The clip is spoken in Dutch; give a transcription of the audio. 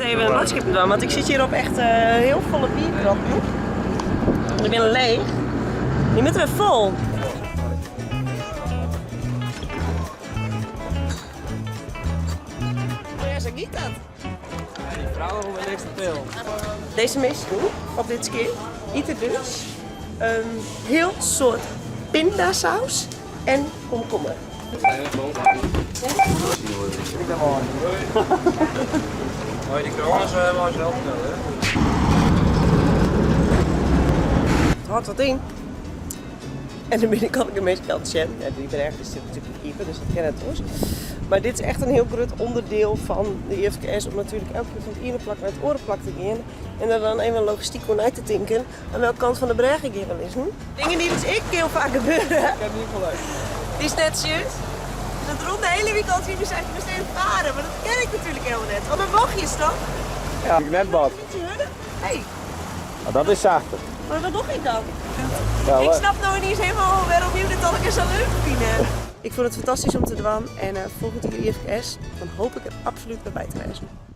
even een boodschap doen, want ik zit hier op echt heel volle bierkratten. Ik ben leeg. Die moeten we vol. Oh ja, zo giet dat. Die vrouwen hebben niks te veel. Deze meisje op dit keer eten dus een heel soort pindasaus en komkommer. Ik ben wel aan. Die corona zo helemaal zelf hè? Het houdt wat in. En dan binnenkant ik de meest kant jam. Ja, die berg is natuurlijk keeper, dus dat kennen het ons. Maar dit is echt een heel groot onderdeel van de IFKS om natuurlijk elke keer van het ene plak naar het orenplak te gaan. En er dan even logistiek gewoon uit te tinken aan welke kant van de berg ik hier wel is. Dingen die dus ik heel vaak gebeuren. Ik heb niet geluid. Die is net juist. Dat rond de hele weekend hier zijn we steeds varen, maar dat ken ik natuurlijk helemaal net. Oh, maar bochtjes toch? Ja, ik net bad. Hé, Maar dat is zachter. maar wat doe ik dan? Ja, Ik snap nou niet eens helemaal waarom jullie dit al een keer zo leuk vinden. Ik vond het fantastisch om te doen en volgend jaar IFKS, dan hoop ik er absoluut bij te wijzen.